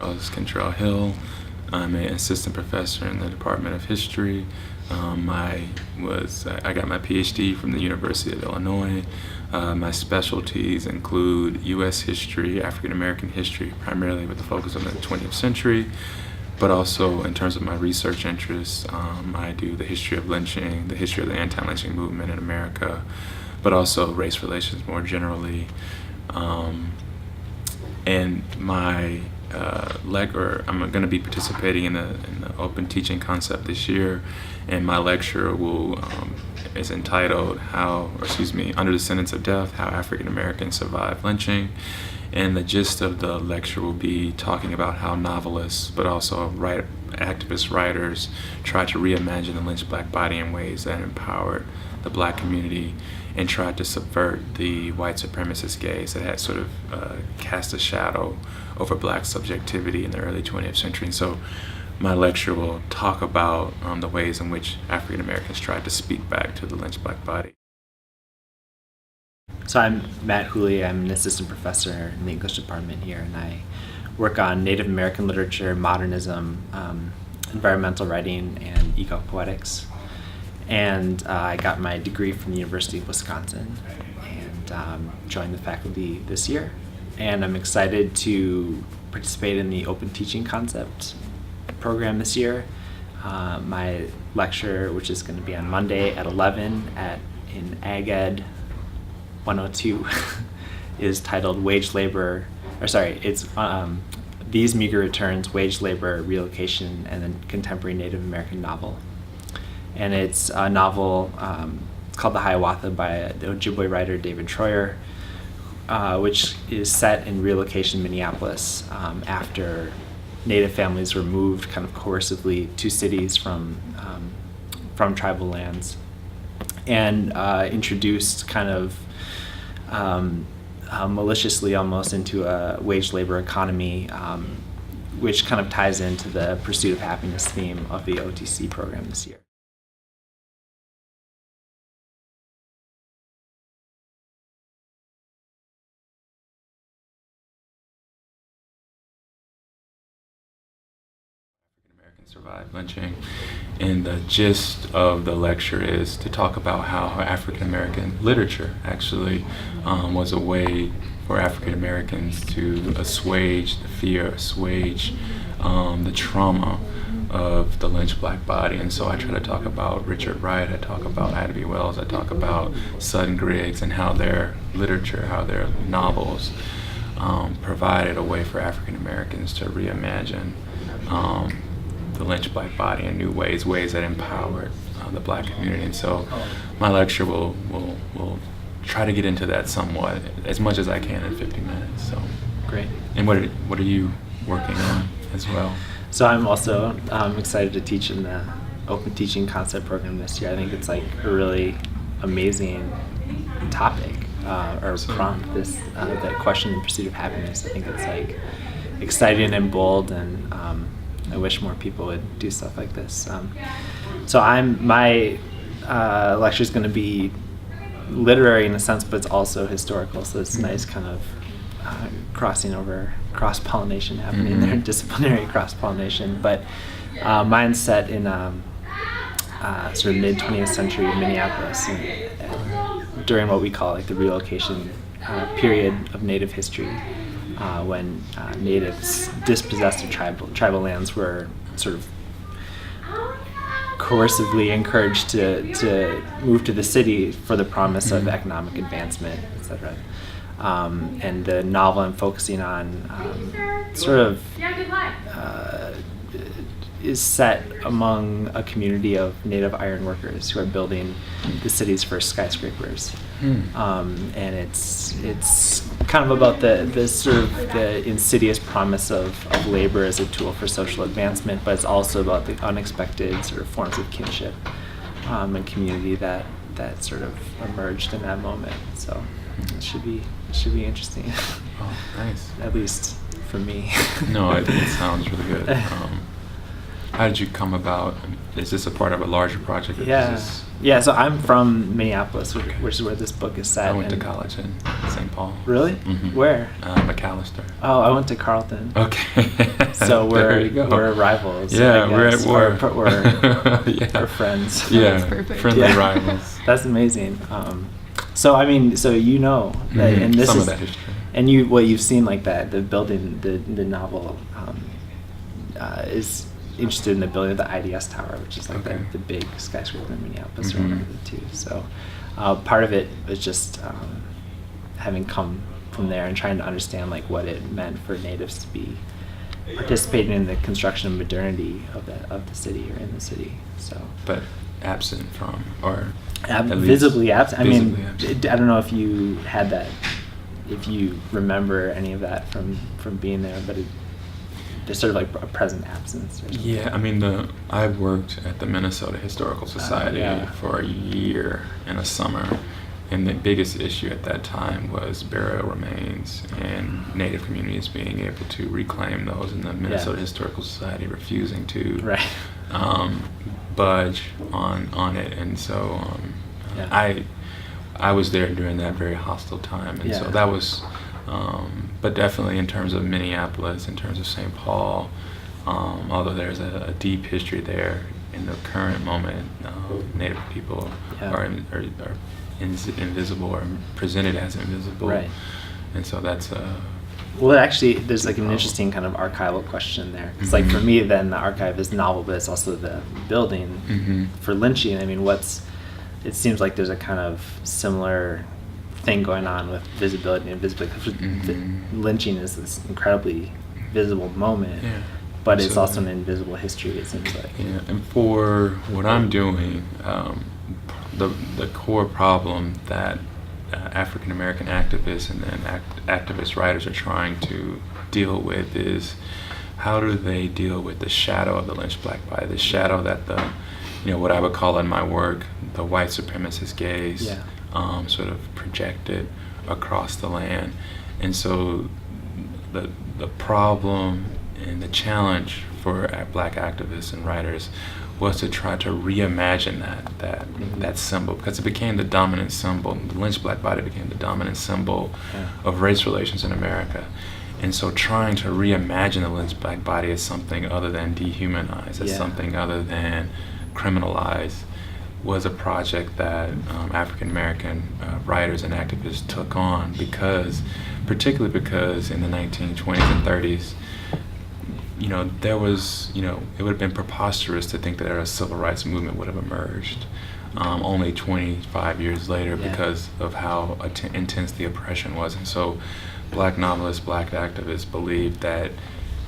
Karlos Hill. I'm an assistant professor in the Department of History. I got my PhD from the University of Illinois. My specialties include U.S. history, African American history, primarily with a focus on the 20th century, but also in terms of my research interests, I do the history of lynching, the history of the anti-lynching movement in America, but also race relations more generally. And my I'm going to be participating in the open teaching concept this year, and my lecture is entitled Under the Sentence of Death, How African Americans Survived Lynching. And the gist of the lecture will be talking about how novelists, but also activist writers, try to reimagine the lynched black body in ways that empowered the black community and tried to subvert the white supremacist gaze that had sort of cast a shadow over black subjectivity in the early 20th century. And so my lecture will talk about the ways in which African Americans tried to speak back to the lynched black body. So I'm Matt Hooley. I'm an assistant professor in the English department here, and I work on Native American literature, modernism, environmental writing, and eco-poetics. And I got my degree from the University of Wisconsin and joined the faculty this year. And I'm excited to participate in the open teaching concept program this year. My lecture, which is going to be on Monday at 11 in Ag Ed 102, is titled These Meager Returns, Wage Labor, Relocation, and the Contemporary Native American Novel. And it's a novel called The Hiawatha by the Ojibwe writer David Troyer, which is set in relocation Minneapolis after Native families were moved kind of coercively to cities from tribal lands, and introduced kind of maliciously almost into a wage labor economy, which kind of ties into the pursuit of happiness theme of the OTC program this year. Survived lynching, and the gist of the lecture is to talk about how African American literature actually was a way for African Americans to assuage the fear, assuage the trauma of the lynched black body. And so I try to talk about Richard Wright, I talk about Ida B. Wells, I talk about Sutton Griggs, and how their literature, how their novels provided a way for African Americans to reimagine the lynched black body in new ways that empowered the black community. And so my lecture will try to get into that somewhat, as much as I can in 50 minutes. So great. And what are you working on as well? So I'm also excited to teach in the open teaching concept program this year. I think it's like a really amazing topic or prompt, the question, the pursuit of happiness. I think it's like exciting and bold, and I wish more people would do stuff like this. So my lecture is going to be literary in a sense, but it's also historical. So it's nice kind of crossing over, cross-pollination happening there, disciplinary cross-pollination. But mine's set in sort of mid-20th century Minneapolis, and during what we call like the relocation period of Native history. When natives dispossessed of tribal lands were sort of coercively encouraged to move to the city for the promise of economic advancement, etc. And the novel I'm focusing on is set among a community of Native iron workers who are building the city's first skyscrapers. And it's kind of about the sort of the insidious promise of labor as a tool for social advancement, but it's also about the unexpected sort of forms of kinship and community that sort of emerged in that moment. So it should be interesting. Oh, nice. At least for me. No, I think it sounds really good. How did you come about? Is this a part of a larger project? Yeah. Yeah, so I'm from Minneapolis, Okay. which is where this book is set. I went to and- college in St. Paul. Really? Mhm. Where? McAllister. Oh, I went to Carleton. Okay. So There you go. we're rivals. Yeah, I we're at guess. war. We're Yeah. friends. Yeah, That's perfect. friendly Yeah. rivals. That's amazing. So I mean, so you know that, Mhm, and this some is of that history. and you've seen like that the building the novel is interested in the building of the IDS Tower, which is like Okay. the big skyscraper in Minneapolis, Mhm. or one of the two. So part of it was just having come from there and trying to understand like what it meant for natives to be participating in the construction of modernity of the city or in the city. So But absent from, or at least visibly absent. I mean, visibly absent. I don't know if you had that, if you remember any of that from being there, but there's sort of like a present absence. Or something. Yeah, I mean, I worked at the Minnesota Historical Society yeah. for a year in a summer, and the biggest issue at that time was burial remains and Native communities being able to reclaim those, and the Minnesota Historical Society refusing to Right. budge on it, and so Yeah. I was there during that very hostile time, and so Yeah. that was. But definitely in terms of Minneapolis, in terms of St. Paul, although there's a deep history there, in the current moment, Native people Yeah. are invisible or presented as invisible. Right. And so that's Well, actually, there's like an problem. interesting kind of archival question there. It's like for Mhm. me, then the archive is novel, but it's also the building Mhm. for lynching. I mean, it seems like there's a kind of similar thing going on with visibility and invisibility. Mhm. Lynching is this incredibly visible moment, Yeah. but it's So- also an invisible history, it seems like. Yeah, and for what I'm doing, the core problem that African American activists and then activist writers are trying to deal with is how do they deal with the shadow of the lynched black body, the shadow that what I would call in my work the white supremacist gaze Yeah. sort of projected across the land, and so the problem and the challenge for black activists and writers was to try to reimagine that symbol, because it became the dominant symbol. The lynched black body became the dominant symbol of race relations in America. And so trying to reimagine the lynched black body as something other than dehumanized, as something other than criminalized, was a project that African American writers and activists took on, particularly because in the 1920s and 30s, there was, it would have been preposterous to think that a civil rights movement would have emerged only 25 years later because of how intense the oppression was. And so black novelists, black activists believed that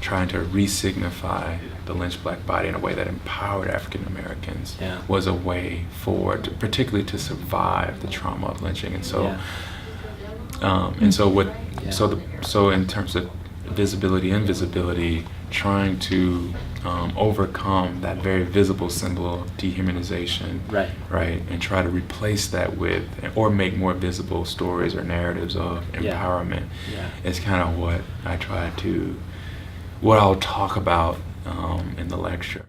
trying to re-signify the lynched black body in a way that empowered African Americans was a way forward, particularly to survive the trauma of lynching. And so, so in terms of visibility, invisibility, trying to overcome that very visible symbol of dehumanization, right, and try to replace that with, or make more visible stories or narratives of empowerment, is kind of what I'll talk about in the lecture.